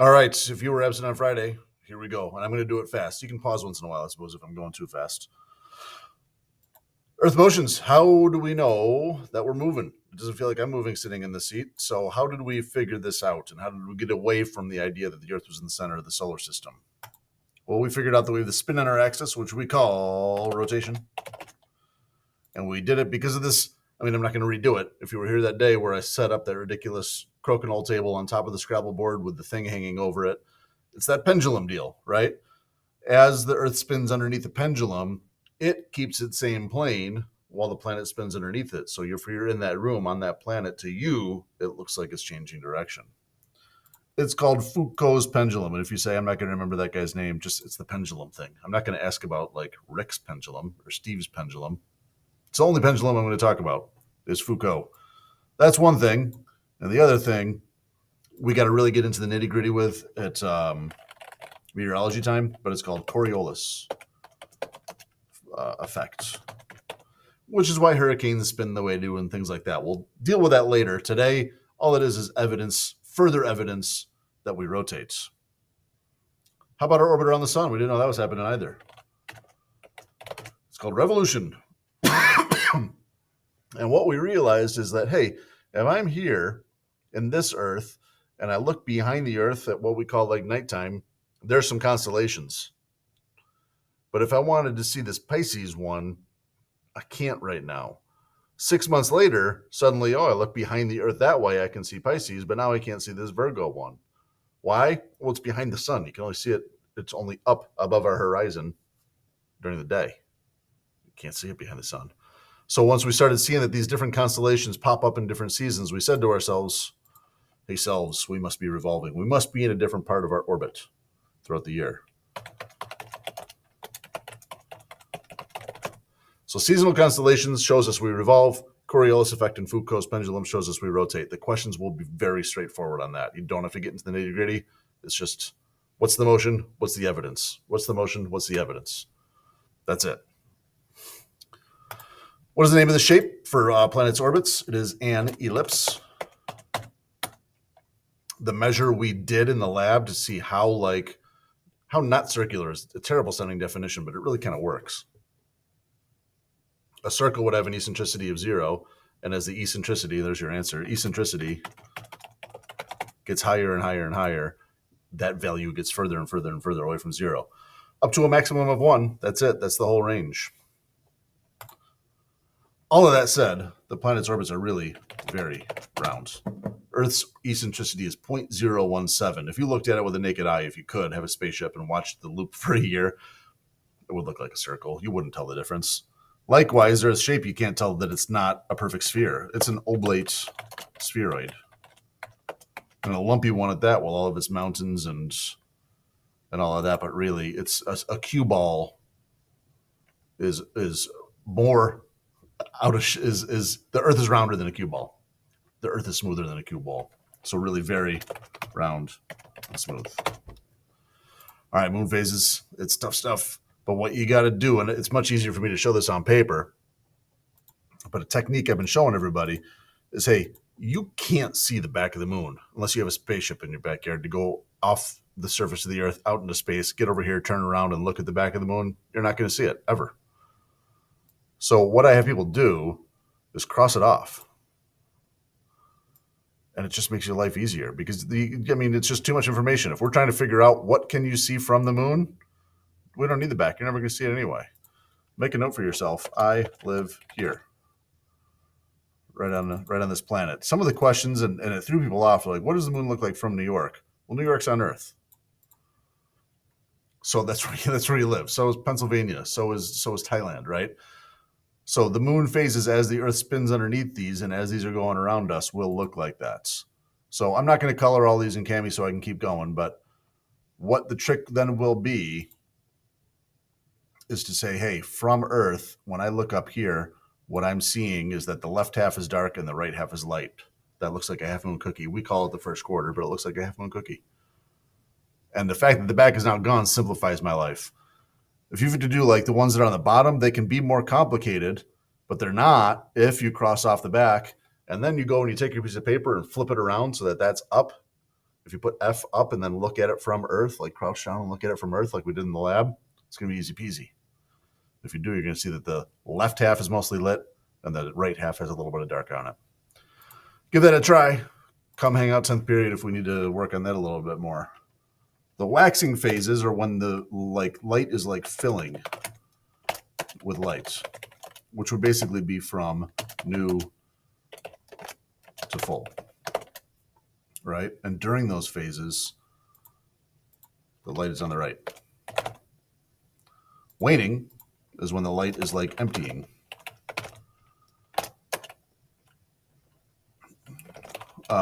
All right, if you were absent on Friday, here we go. And I'm going to do it fast. You can pause once in a while, I suppose, if I'm going too fast. Earth motions. How do we know that we're moving? It doesn't feel like I'm moving sitting in the seat. So, how did we figure this out? And how did we get away from the idea that the Earth was in the center of the solar system? Well, we figured out that we have the spin on our axis, which we call rotation. And we did it because of this. I mean, I'm not going to redo it. If you were here that day where I set up that ridiculous crokinole table on top of the Scrabble board with the thing hanging over it, it's that pendulum deal, right? As the Earth spins underneath the pendulum, it keeps its same plane while the planet spins underneath it. So if you're in that room on that planet, to you, it looks like it's changing direction. It's called Foucault's pendulum. And if you say, I'm not going to remember that guy's name, just it's the pendulum thing. I'm not going to ask about like Rick's pendulum or Steve's pendulum. It's the only pendulum I'm going to talk about is Foucault. That's one thing. And the other thing we got to really get into the nitty gritty with at meteorology time, but it's called Coriolis effect, which is why hurricanes spin the way they do and things like that. We'll deal with that later. Today, all it is evidence, further evidence that we rotate. How about our orbit around the sun? We didn't know that was happening either. It's called revolution. And what we realized is that, hey, if I'm here in this Earth and I look behind the Earth at what we call like nighttime, there's some constellations. But if I wanted to see this Pisces one, I can't right now. 6 months later, suddenly, I look behind the Earth that way, I can see Pisces, but now I can't see this Virgo one. Why? Well, it's behind the sun. You can only see it. It's only up above our horizon during the day. You can't see it behind the sun. So once we started seeing that these different constellations pop up in different seasons, we said to ourselves, hey, selves, we must be revolving. We must be in a different part of our orbit throughout the year. So seasonal constellations shows us we revolve. Coriolis effect and Foucault's pendulum shows us we rotate. The questions will be very straightforward on that. You don't have to get into the nitty gritty. It's just, what's the motion? What's the evidence? What's the motion? What's the evidence? That's it. What is the name of the shape for planets' orbits? It is an ellipse. The measure we did in the lab to see how not circular is a terrible sounding definition, but it really kind of works. A circle would have an eccentricity of 0, and as the eccentricity, there's your answer, eccentricity gets higher and higher and higher, that value gets further and further and further away from 0. Up to a maximum of 1, that's it. That's the whole range. All of that said, the planet's orbits are really very round. Earth's eccentricity is 0.017. If you looked at it with a naked eye, if you could have a spaceship and watched the loop for a year, it would look like a circle. You wouldn't tell the difference. Likewise, Earth's shape, you can't tell that it's not a perfect sphere. It's an oblate spheroid. And a lumpy one at that, with all of its mountains and all of that, but really it's a cue ball is more out of is the Earth is rounder than a cue ball. The Earth is smoother than a cue ball. So really very round and smooth. All right, moon phases, it's tough stuff. But what you got to do, and it's much easier for me to show this on paper, but a technique I've been showing everybody is, hey, you can't see the back of the moon unless you have a spaceship in your backyard to go off the surface of the Earth out into space, get over here, turn around and look at the back of the moon. You're not going to see it ever. So what I have people do is cross it off. And it just makes your life easier because it's just too much information. If we're trying to figure out what can you see from the moon, we don't need the back. You're never going to see it anyway. Make a note for yourself. I live here, right on this planet. Some of the questions, and it threw people off, like, what does the moon look like from New York? Well, New York's on Earth. So that's where you live. So is Pennsylvania. So is Thailand, right? So the moon phases as the Earth spins underneath these, and as these are going around us, will look like that. So I'm not going to color all these in Cami so I can keep going, but what the trick then will be is to say, hey, from Earth, when I look up here, what I'm seeing is that the left half is dark and the right half is light. That looks like a half moon cookie. We call it the first quarter, but it looks like a half moon cookie. And the fact that the back is now gone simplifies my life. If you have to do like the ones that are on the bottom, they can be more complicated, but they're not if you cross off the back and then you go and you take your piece of paper and flip it around so that that's up. If you put F up and then look at it from Earth, like crouch down and look at it from Earth like we did in the lab, it's going to be easy peasy. If you do, you're going to see that the left half is mostly lit and the right half has a little bit of dark on it. Give that a try. Come hang out 10th period if we need to work on that a little bit more. The waxing phases are when the light is like filling with light, which would basically be from new to full, right? And during those phases, the light is on the right. Waning is when the light is like emptying.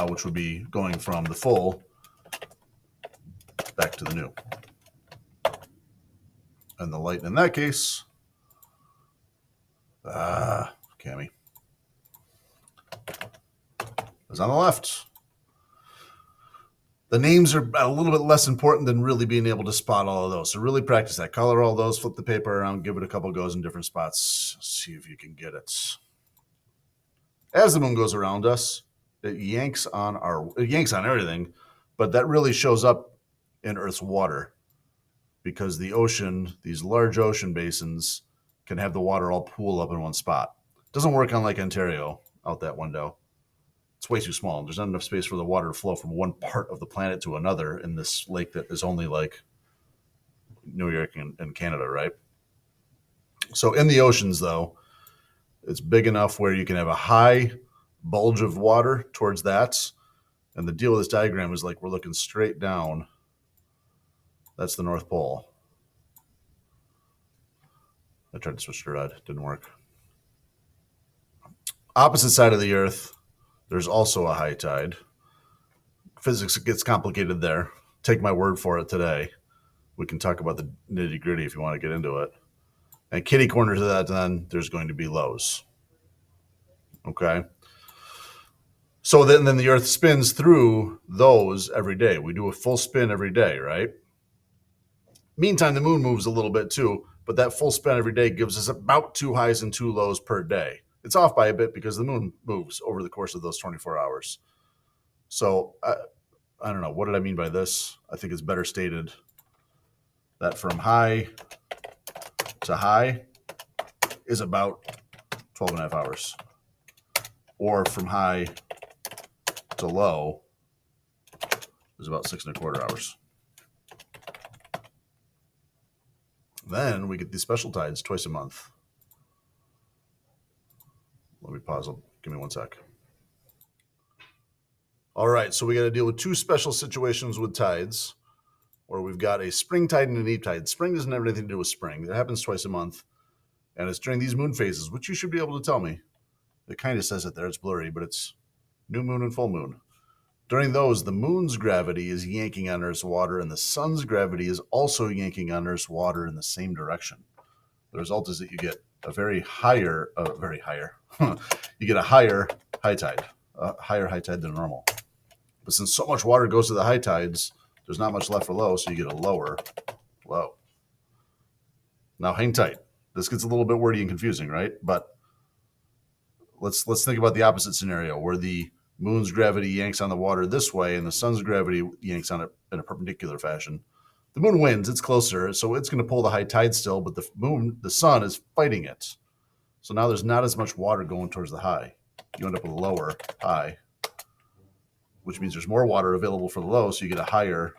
Which would be going from the full back to the new. And the light in that case, Cammy, is on the left. The names are a little bit less important than really being able to spot all of those. So really practice that. Color all those, flip the paper around, give it a couple goes in different spots. See if you can get it. As the moon goes around us, it yanks on everything, but that really shows up in Earth's water because the ocean, these large ocean basins, can have the water all pool up in one spot. It doesn't work on Lake Ontario out that window. It's way too small. There's not enough space for the water to flow from one part of the planet to another in this lake that is only like New York and Canada, right? So in the oceans, though, it's big enough where you can have a high bulge of water towards that. And the deal with this diagram is like we're looking straight down. That's the North Pole. I tried to switch to red. Didn't work. Opposite side of the Earth, there's also a high tide. Physics gets complicated there. Take my word for it today. We can talk about the nitty gritty if you want to get into it. And kitty corner to that, then there's going to be lows. Okay. So then the Earth spins through those every day. We do a full spin every day, right? Meantime, the moon moves a little bit too, but that full spin every day gives us about 2 highs and 2 lows per day. It's off by a bit because the moon moves over the course of those 24 hours. So I don't know. What did I mean by this? I think it's better stated that from high to high is about 12 and a half hours. Or from high to low is about 6.25 hours. Then we get these special tides twice a month. Let me pause. Give me one sec. All right, so we got to deal with 2 special situations with tides where we've got a spring tide and a neap tide. Spring doesn't have anything to do with spring. It happens twice a month, and it's during these moon phases, which you should be able to tell me. It kind of says it there. It's blurry, but it's new moon and full moon. During those, the moon's gravity is yanking on Earth's water, and the sun's gravity is also yanking on Earth's water in the same direction. The result is that you get a you get a higher high tide, a higher high tide than normal. But since so much water goes to the high tides, there's not much left for low, so you get a lower low. Now hang tight. This gets a little bit wordy and confusing, right? But let's think about the opposite scenario where the moon's gravity yanks on the water this way and the sun's gravity yanks on it in a perpendicular fashion. The moon wins, it's closer, so it's going to pull the high tide still, but the sun is fighting it. So now there's not as much water going towards the high. You end up with a lower high, which means there's more water available for the low, so you get a higher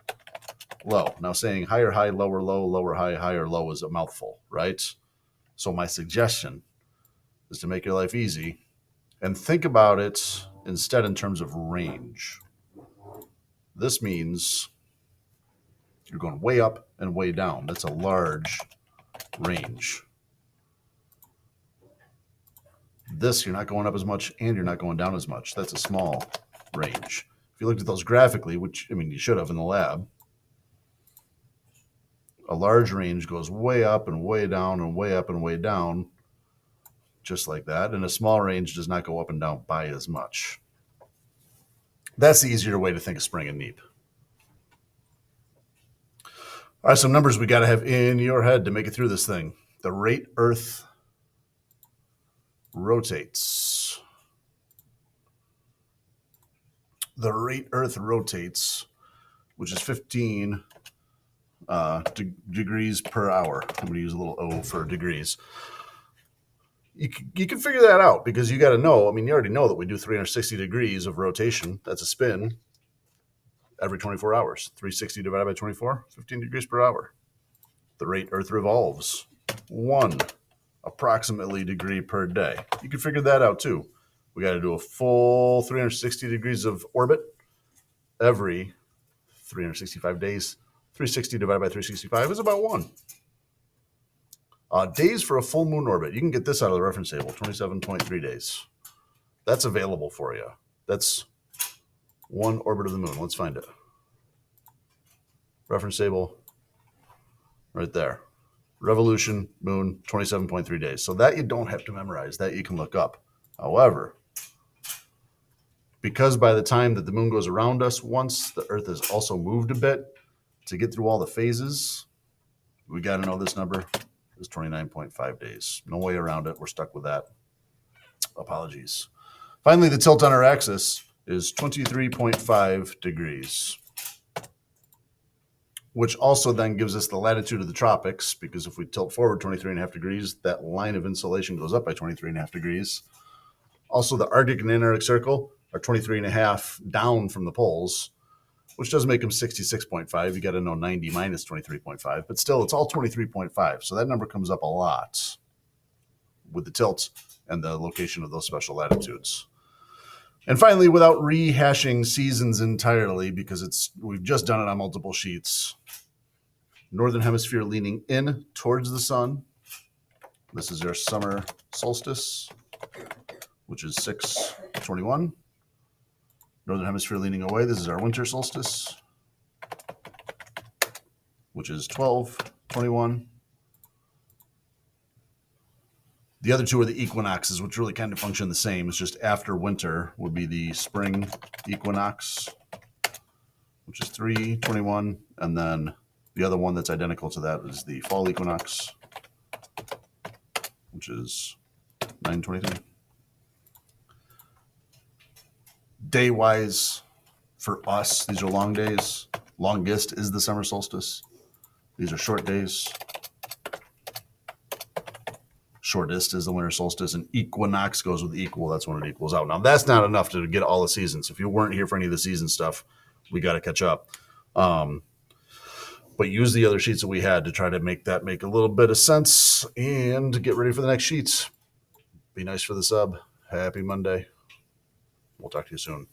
low. Now saying higher high, lower low, lower high, higher low is a mouthful, right? So my suggestion is to make your life easy and think about it instead in terms of range. This means you're going way up and way down. That's a large range. This, you're not going up as much and you're not going down as much. That's a small range. If you looked at those graphically, which, I mean, you should have in the lab, a large range goes way up and way down and way up and way down, just like that. And a small range does not go up and down by as much. That's the easier way to think of spring and neap. All right, some numbers we got to have in your head to make it through this thing. The rate Earth rotates. The rate Earth rotates which is 15 degrees per hour. I'm going to use a little O for degrees. You can figure that out because you got to know. I mean, you already know that we do 360 degrees of rotation. That's a spin every 24 hours. 360 divided by 24, 15 degrees per hour. The rate Earth revolves, 1 approximately degree per day. You can figure that out too. We got to do a full 360 degrees of orbit every 365 days. 360 divided by 365 is about 1. Days for a full moon orbit. You can get this out of the reference table, 27.3 days. That's available for you. That's 1 orbit of the moon. Let's find it. Reference table right there. Revolution, moon, 27.3 days. So that you don't have to memorize. That you can look up. However, because by the time that the moon goes around us once, the Earth has also moved a bit to get through all the phases, we got to know this number is 29.5 days. No way around it. We're stuck with that. Apologies. Finally, the tilt on our axis is 23.5 degrees, which also then gives us the latitude of the tropics, because if we tilt forward 23.5 degrees, that line of insolation goes up by 23.5 degrees. Also, the Arctic and Antarctic Circle are 23.5 down from the poles, which does make them 66.5. You got to know 90 minus 23.5, but still, it's all 23.5. So that number comes up a lot with the tilt and the location of those special latitudes. And finally, without rehashing seasons entirely, because we've just done it on multiple sheets, northern hemisphere leaning in towards the sun. This is our summer solstice, which is 6/21. Northern hemisphere leaning away. This is our winter solstice, which is 12/21. The other two are the equinoxes, which really kind of function the same. It's just after winter would be the spring equinox, which is 3/21. And then the other one that's identical to that is the fall equinox, which is 9/23. Day-wise, for us, these are long days. Longest is the summer solstice. These are short days. Shortest is the winter solstice, and equinox goes with equal. That's when it equals out. Now, that's not enough to get all the seasons. If you weren't here for any of the season stuff, we got to catch up. But use the other sheets that we had to try to make a little bit of sense and get ready for the next sheets. Be nice for the sub. Happy Monday. We'll talk to you soon.